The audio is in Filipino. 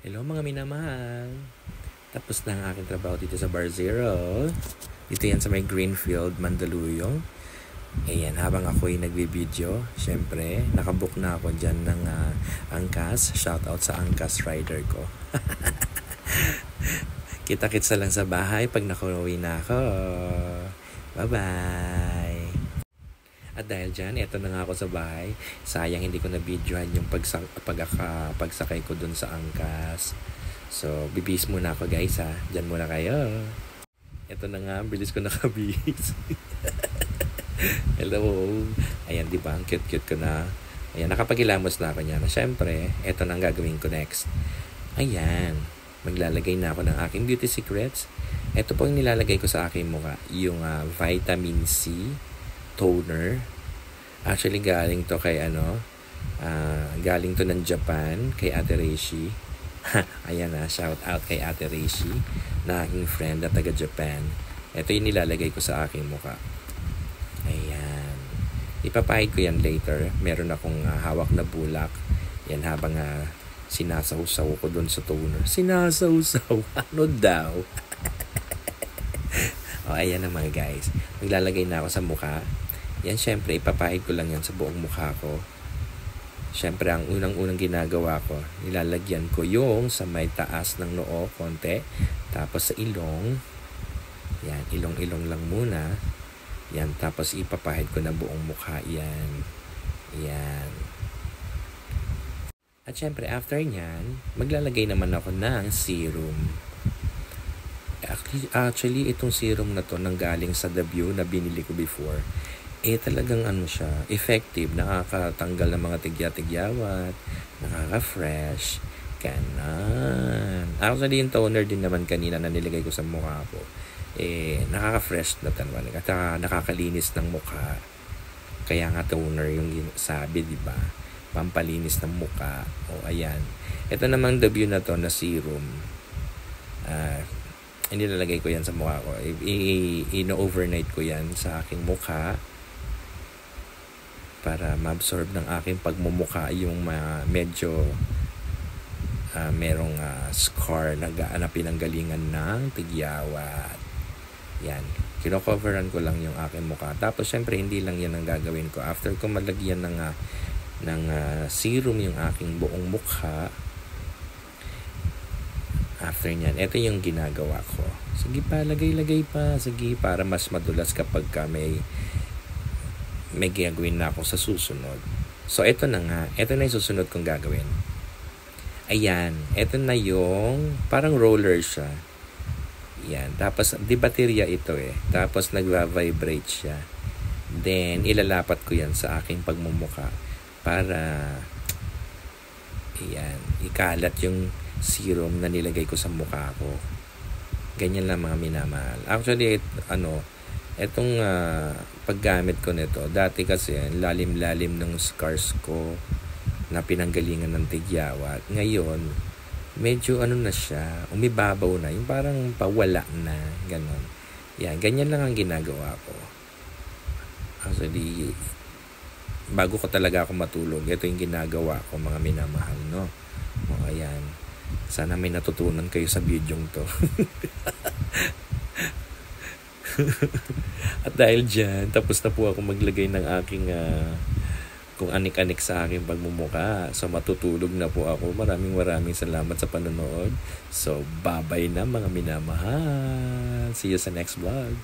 Hello mga minamahal. Tapos na ang aking trabaho dito sa Bar Zero. Dito yan sa may Greenfield, Mandaluyong. Ayan, habang ako'y nagbibideo, syempre, nakabook na ako dyan ng Angkas. Shoutout sa Angkas rider ko. Kita-kits na lang sa bahay pag nakauwi na ako. Bye-bye! At dahil dyan, eto na nga ako sa bahay. Sayang hindi ko na-videohan yung pagsakay ko dun sa Angkas. So, bibis muna ako guys ha. Dyan muna kayo. Eto na nga, bilis ko nakabis. Hello. Ayan, di ba? Ang cute-cute ko na. Ayan, nakapagilamos na ako niya. Na syempre, eto na ang gagawin ko next. Ayan. Maglalagay na ako ng aking beauty secrets. Ito po yung nilalagay ko sa aking mukha. Yung vitamin C toner. Actually, galing to kay galing to ng Japan, kay Ate Reishi. Ayan na, shout out kay Ate Reishi, na aking friend na taga Japan. Ito yung nilalagay ko sa aking mukha. Ayan. Ipapahid ko yan later. Meron akong hawak na bulak. Yan habang sinasaw-saw ko dun sa toner. Sinasaw-saw? Ano daw? O, ayan na mga guys. Maglalagay na ako sa mukha. Yan, syempre, ipapahid ko lang yan sa buong mukha ko. Syempre, ang unang-unang ginagawa ko, nilalagyan ko yung sa may taas ng noo, konti. Tapos sa ilong. Yan, ilong-ilong lang muna. Yan, tapos ipapahid ko na buong mukha. Yan. Yan. At syempre, after nyan, maglalagay naman ako ng serum. Actually, itong serum na to nanggaling sa The View na binili ko before. Talagang siya, effective, nakakatanggal ng mga tigya-tigyawat, nakaka-fresh, kanan. Actually, yung toner din naman kanina na nilagay ko sa mukha ko, nakaka-fresh na talaga, at nakakalinis ng mukha. Kaya nga toner yung sabi, di ba? Pampalinis ng mukha. O, ayan. Ito namang The View na to na serum. Nilalagay ko yan sa mukha ko. Ino-overnight ko yan sa aking mukha para ma-absorb ng aking pagmumukha yung medyo merong scar na pinanggalingan ng tigyawat. Yan. Kino-coveran ko lang yung aking mukha. Tapos syempre hindi lang yan ang gagawin ko. After ko malagyan ng serum yung aking buong mukha, after nyan, ito yung ginagawa ko. Sige pa, lagay-lagay pa. Sige, para mas madulas kapag may gagawin na ako sa susunod. So, ito na nga. Ito na yung susunod kong gagawin. Ayan. Ito na yung parang roller siya. Ayan. Tapos, di baterya ito Tapos, nagva-vibrate siya. Then, ilalapat ko yan sa aking pagmumukha para ikalat yung serum na nilagay ko sa mukha ko. Ganyan lang mga minamahal. Actually, etong paggamit ko nito, dati kasi lalim-lalim ng scars ko na pinanggalingan ng tigyawat. Ngayon, medyo na siya, umibabaw na, yung parang pawala na, ganon. Yan, ganyan lang ang ginagawa ko. Actually, bago ko talaga ako matulog, ito yung ginagawa ko mga minamahal, no? O, ayan. Sana may natutunan kayo sa video to. At dahil dyan, tapos na po ako maglagay ng aking kung anik-anik sa aking pagmumuka. So matutulog na po ako. Maraming salamat sa panonood. So bye-bye na mga minamahal. See you sa next vlog.